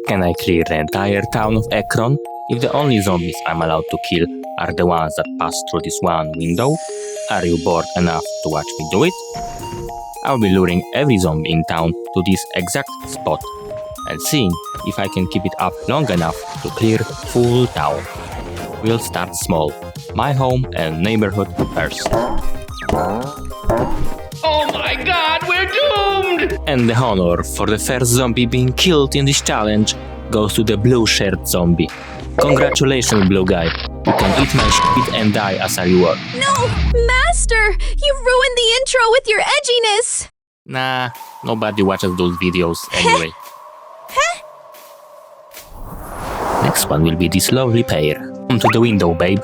Can I clear the entire town of Ekron if the only zombies I'm allowed to kill are the ones that pass through this one window? Are you bored enough to watch me do it? I'll be luring every zombie in town to this exact spot and seeing if I can keep it up long enough to clear full town. We'll start small, my home and neighborhood first. Oh my god, we're doomed! And the honor for the first zombie being killed in this challenge goes to the blue-shirt zombie. Congratulations, blue guy. You can eat my shit and die as a reward. No! Master! You ruined the intro with your edginess! Nah, nobody watches those videos anyway. Next one will be this lovely pair. Come to the window, babe.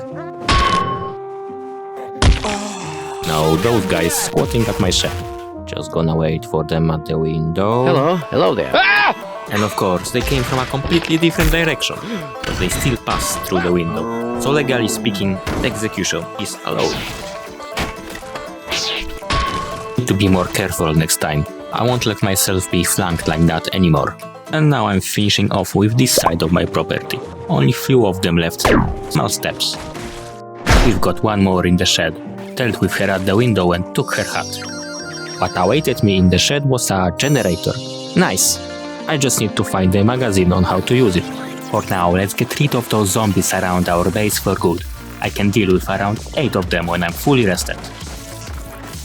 No, those guys squatting at my shed. Just gonna wait for them at the window. Hello there. Ah! And of course, they came from a completely different direction, but they still passed through the window. So legally speaking, execution is allowed. Need to be more careful next time. I won't let myself be flanked like that anymore. And now I'm finishing off with this side of my property. Only few of them left. Small steps. We've got one more in the shed. Dealt with her at the window and took her hat. What awaited me in the shed was a generator. Nice. I just need to find a magazine on how to use it. For now, let's get rid of those zombies around our base for good. I can deal with around 8 of them when I'm fully rested.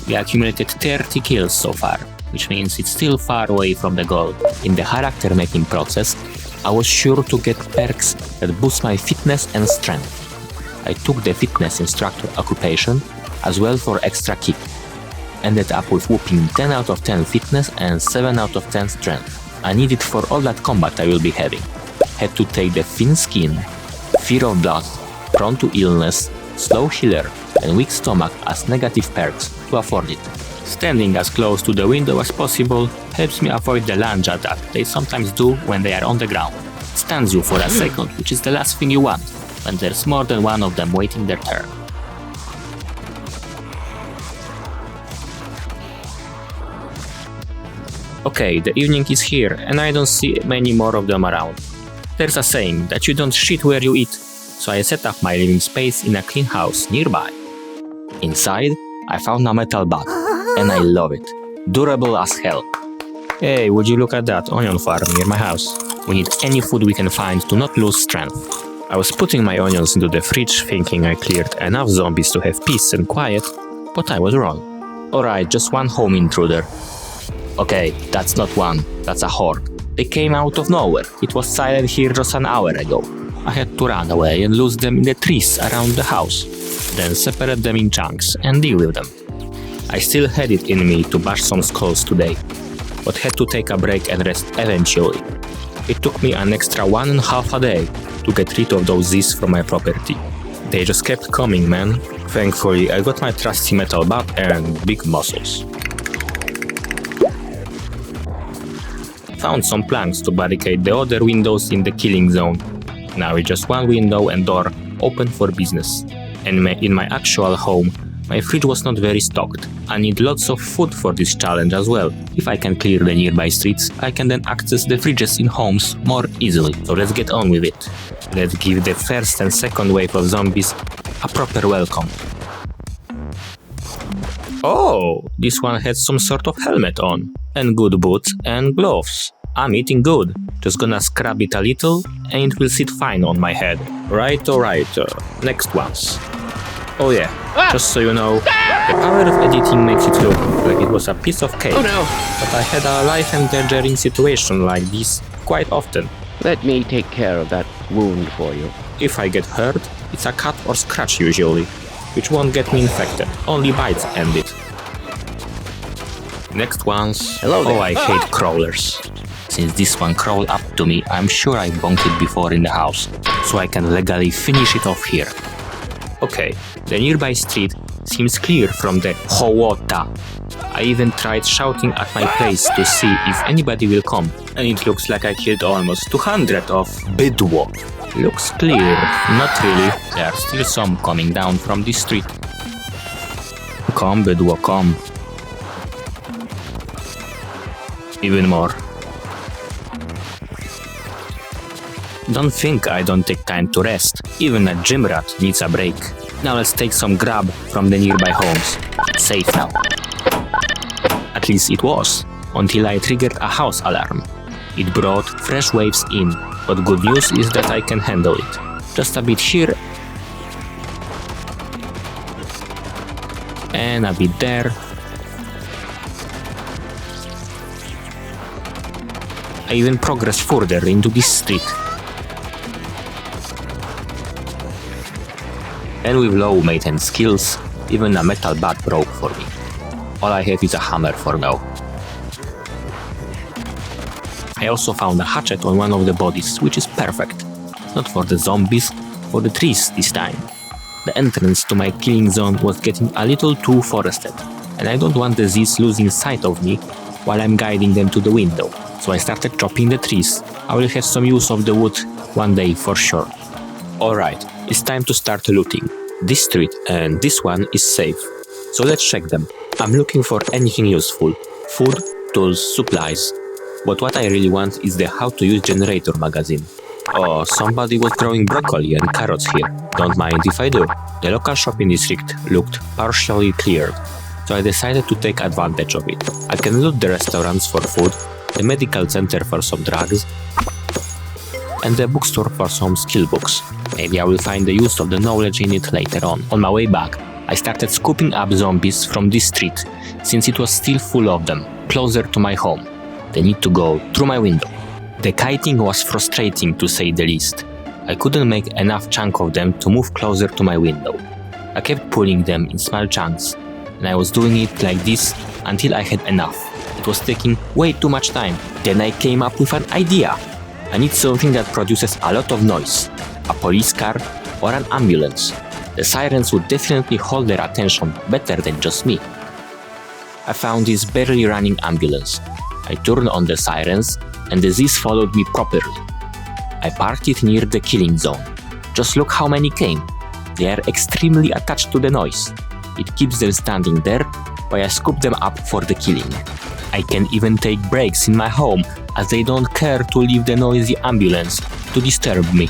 We accumulated 30 kills so far, which means it's still far away from the goal. In the character making process, I was sure to get perks that boost my fitness and strength. I took the fitness instructor occupation as well for extra kick. Ended up with whooping 10 out of 10 fitness and 7 out of 10 strength. I need it for all that combat I will be having. Had to take the thin skin, fear of blood, prone to illness, slow healer and weak stomach as negative perks to afford it. Standing as close to the window as possible helps me avoid the lunge that they sometimes do when they are on the ground. Stuns you for a second, which is the last thing you want when there's more than one of them waiting their turn. Okay, the evening is here and I don't see many more of them around. There's a saying that you don't shit where you eat, so I set up my living space in a clean house nearby. Inside, I found a metal bat, and I love it. Durable as hell. Hey, would you look at that onion farm near my house? We need any food we can find to not lose strength. I was putting my onions into the fridge thinking I cleared enough zombies to have peace and quiet, but I was wrong. Alright, just one home intruder. Okay, that's not one, that's a horde. They came out of nowhere. It was silent here just an hour ago. I had to run away and lose them in the trees around the house, then separate them in chunks and deal with them. I still had it in me to bash some skulls today, but had to take a break and rest eventually. It took me an extra 1.5 days to get rid of those Z's from my property. They just kept coming, man. Thankfully, I got my trusty metal bat and big muscles. Found some planks to barricade the other windows in the killing zone. Now it's just one window and door open for business. And in my actual home, my fridge was not very stocked. I need lots of food for this challenge as well. If I can clear the nearby streets, I can then access the fridges in homes more easily. So let's get on with it. Let's give the first and second wave of zombies a proper welcome. Oh, this one had some sort of helmet on. And good boots and gloves. I'm eating good. Just gonna scrub it a little and it will sit fine on my head. Right, alright, next ones. Oh yeah, just so you know, the power of editing makes it look like it was a piece of cake. Oh no! But I had a life-endangering situation like this quite often. Let me take care of that wound for you. If I get hurt, it's a cut or scratch usually, which won't get me infected, only bites end it. Next ones. Hello there. Oh, I hate crawlers. Since this one crawled up to me, I'm sure I bonked it before in the house, so I can legally finish it off here. Okay, the nearby street seems clear from the hołota. I even tried shouting at my place to see if anybody will come, and it looks like I killed almost 200 of bydło. Looks clear, not really, there are still some coming down from this street. Come bydło, come. Even more. Don't think I don't take time to rest. Even a gym rat needs a break. Now let's take some grub from the nearby homes. It's safe now. At least it was, until I triggered a house alarm. It brought fresh waves in, but good news is that I can handle it. Just a bit here and a bit there. I even progressed further into this street. And with low maintenance skills, even a metal bat broke for me. All I have is a hammer for now. I also found a hatchet on one of the bodies, which is perfect. Not for the zombies, for the trees this time. The entrance to my killing zone was getting a little too forested, and I don't want the Z's losing sight of me while I'm guiding them to the window, so I started chopping the trees. I will have some use of the wood one day for sure. Alright, it's time to start looting. This street and this one is safe, so let's check them. I'm looking for anything useful. Food, tools, supplies. But what I really want is the how to use generator magazine. Oh, somebody was growing broccoli and carrots here. Don't mind if I do. The local shopping district looked partially cleared, so I decided to take advantage of it. I can loot the restaurants for food, the medical center for some drugs, and the bookstore for some skill books. Maybe I will find the use of the knowledge in it later on. On my way back, I started scooping up zombies from this street, since it was still full of them, closer to my home. They need to go through my window. The kiting was frustrating to say the least. I couldn't make enough chunk of them to move closer to my window. I kept pulling them in small chunks, and I was doing it like this until I had enough. It was taking way too much time. Then I came up with an idea. I need something that produces a lot of noise. A police car or an ambulance. The sirens would definitely hold their attention better than just me. I found this barely running ambulance. I turned on the sirens and the Z's followed me properly. I parked it near the killing zone. Just look how many came. They are extremely attached to the noise. It keeps them standing there while I scoop them up for the killing. I can even take breaks in my home as they don't care to leave the noisy ambulance to disturb me.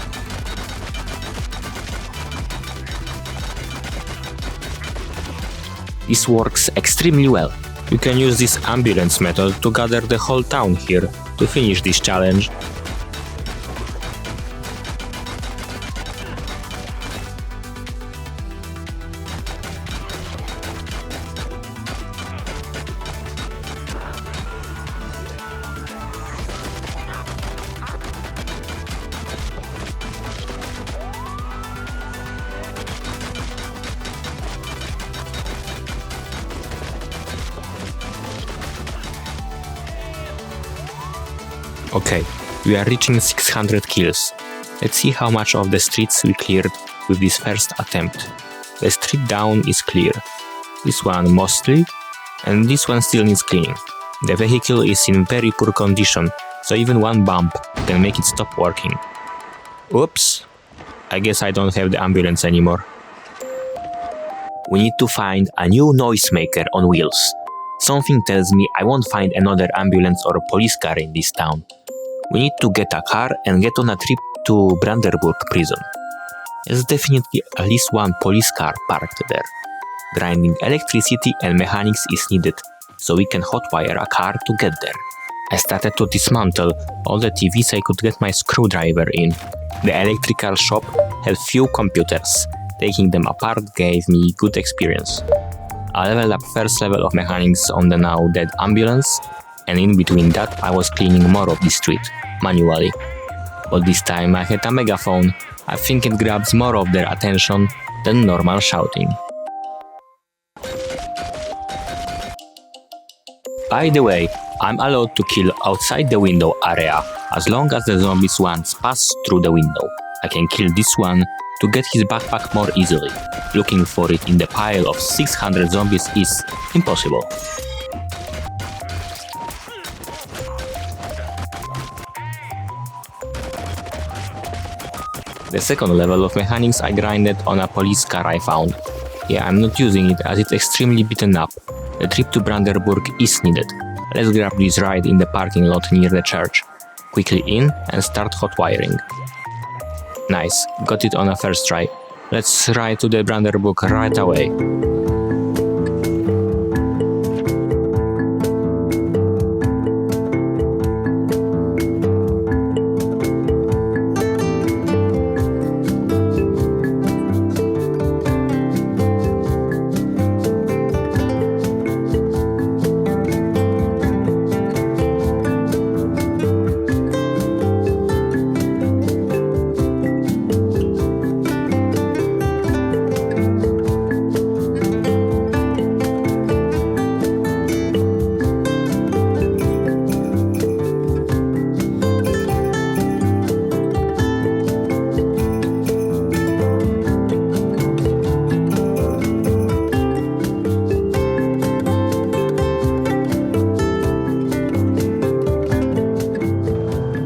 This works extremely well. You can use this ambulance method to gather the whole town here to finish this challenge. Okay, we are reaching 600 kills. Let's see how much of the streets we cleared with this first attempt. The street down is clear. This one mostly, and this one still needs cleaning. The vehicle is in very poor condition, so even one bump can make it stop working. Oops, I guess I don't have the ambulance anymore. We need to find a new noisemaker on wheels. Something tells me I won't find another ambulance or police car in this town. We need to get a car and get on a trip to Brandenburg prison. There's definitely at least one police car parked there. Grinding electricity and mechanics is needed, so we can hotwire a car to get there. I started to dismantle all the TVs I could get my screwdriver in. The electrical shop had few computers. Taking them apart gave me good experience. I leveled up first level of mechanics on the now dead ambulance, and in between that I was cleaning more of the street, manually. But this time I had a megaphone. I think it grabs more of their attention than normal shouting. By the way, I'm allowed to kill outside the window area, as long as the zombies once pass through the window. I can kill this one to get his backpack more easily. Looking for it in the pile of 600 zombies is impossible. The second level of mechanics I grinded on a police car I found. Yeah, I'm not using it as it's extremely beaten up. The trip to Brandenburg is needed. Let's grab this ride in the parking lot near the church. Quickly in and start hot wiring. Nice, got it on a first try. Let's write to the Brander book right away.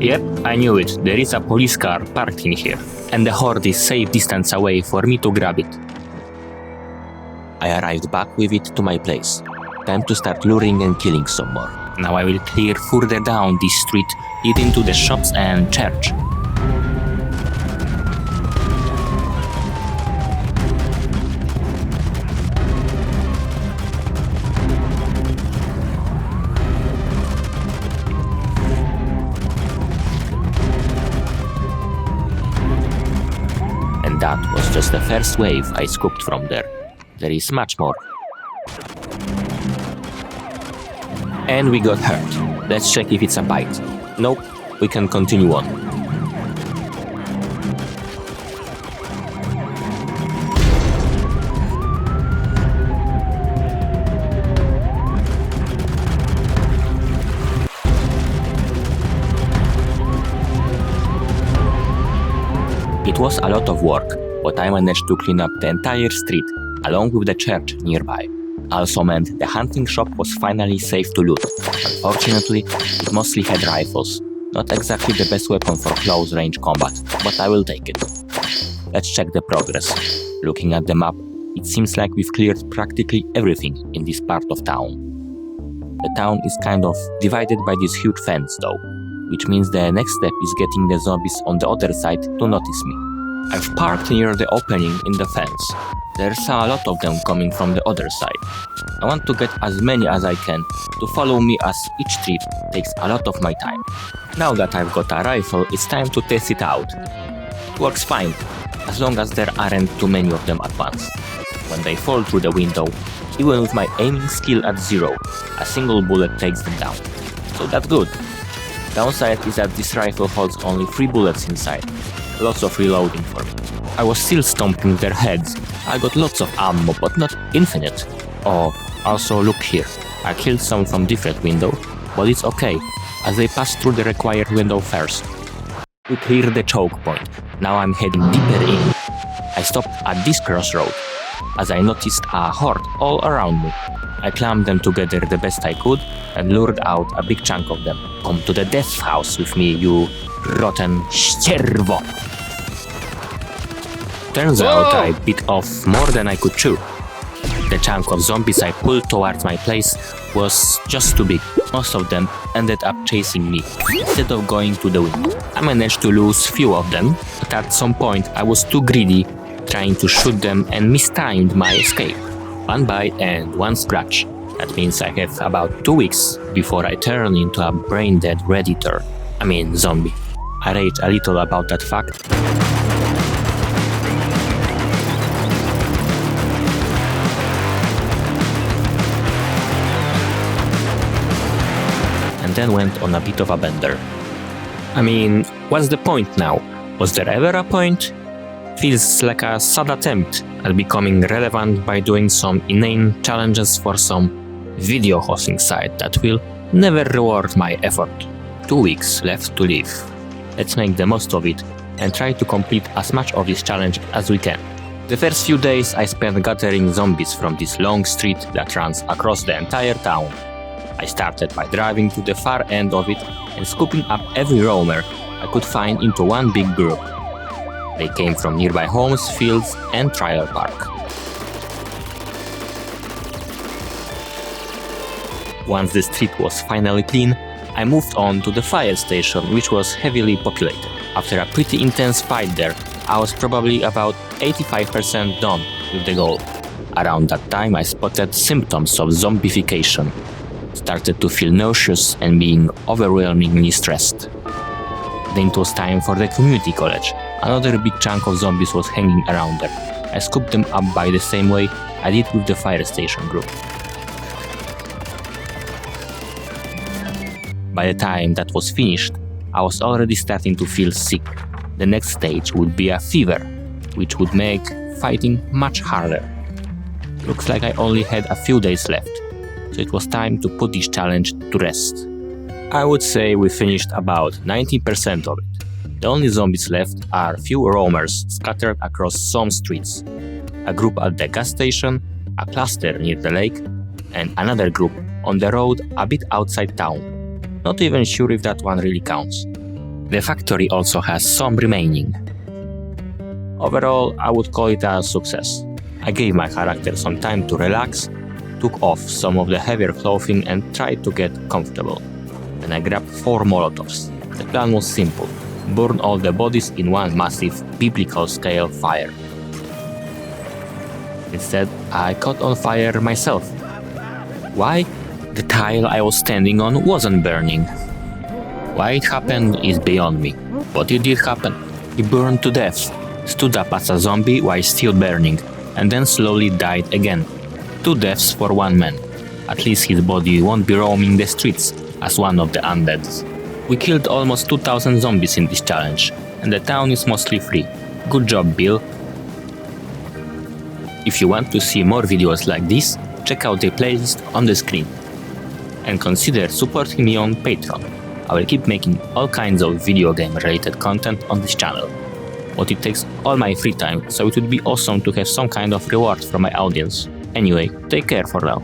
Yep, I knew it. There is a police car parked in here, and the horde is safe distance away for me to grab it. I arrived back with it to my place. Time to start luring and killing some more. Now I will clear further down this street, leading to the shops and church. That was just the first wave I scooped from there. There is much more. And we got hurt. Let's check if it's a bite. Nope, we can continue on. It was a lot of work, but I managed to clean up the entire street, along with the church nearby. Also meant the hunting shop was finally safe to loot. Unfortunately, it mostly had rifles. Not exactly the best weapon for close-range combat, but I will take it. Let's check the progress. Looking at the map, it seems like we've cleared practically everything in this part of town. The town is kind of divided by this huge fence though, which means the next step is getting the zombies on the other side to notice me. I've parked near the opening in the fence. There's a lot of them coming from the other side. I want to get as many as I can to follow me, as each trip takes a lot of my time. Now that I've got a rifle, it's time to test it out. It works fine, as long as there aren't too many of them at once. When they fall through the window, even with my aiming skill at 0, a single bullet takes them down. So that's good. Downside is that this rifle holds only 3 bullets inside. Lots of reloading for me. I was still stomping their heads. I got lots of ammo, but not infinite. Oh, also look here. I killed some from different window, but it's okay, as they passed through the required window first. We cleared the choke point. Now I'm heading deeper in. I stopped at this crossroad, as I noticed a horde all around me. I clammed them together the best I could and lured out a big chunk of them. Come to the death house with me, you rotten ścierwo! Turns out I bit off more than I could chew. The chunk of zombies I pulled towards my place was just too big. Most of them ended up chasing me, instead of going to the window. I managed to lose few of them, but at some point I was too greedy, trying to shoot them, and mistimed my escape. 1 bite and 1 scratch. That means I have about 2 weeks before I turn into a brain-dead redditor. I mean zombie. I rage a little about that fact. And then went on a bit of a bender. I mean, what's the point now? Was there ever a point? Feels like a sad attempt at becoming relevant by doing some inane challenges for some video hosting site that will never reward my effort. 2 weeks left to live. Let's make the most of it and try to complete as much of this challenge as we can. The first few days I spent gathering zombies from this long street that runs across the entire town. I started by driving to the far end of it and scooping up every roamer I could find into one big group. They came from nearby homes, fields, and trailer park. Once the street was finally clean, I moved on to the fire station, which was heavily populated. After a pretty intense fight there, I was probably about 85% done with the goal. Around that time I spotted symptoms of zombification. Started to feel nauseous and being overwhelmingly stressed. Then it was time for the community college. Another big chunk of zombies was hanging around there. I scooped them up by the same way I did with the fire station group. By the time that was finished, I was already starting to feel sick. The next stage would be a fever, which would make fighting much harder. Looks like I only had a few days left, so it was time to put this challenge to rest. I would say we finished about 90% of it. The only zombies left are few roamers scattered across some streets. A group at the gas station, a cluster near the lake, and another group on the road a bit outside town. Not even sure if that one really counts. The factory also has some remaining. Overall, I would call it a success. I gave my character some time to relax, took off some of the heavier clothing and tried to get comfortable. Then I grabbed 4 Molotovs. The plan was simple: burn all the bodies in one massive biblical scale fire. Instead, I caught on fire myself. Why? The tile I was standing on wasn't burning. Why it happened is beyond me, but it did happen. He burned to death, stood up as a zombie while still burning, and then slowly died again. 2 deaths for 1 man. At least his body won't be roaming the streets as one of the undeads. We killed almost 2000 zombies in this challenge, and the town is mostly free. Good job, Bill. If you want to see more videos like this, check out the playlist on the screen. And consider supporting me on Patreon. I will keep making all kinds of video game related content on this channel. But it takes all my free time, so it would be awesome to have some kind of reward from my audience. Anyway, take care for now.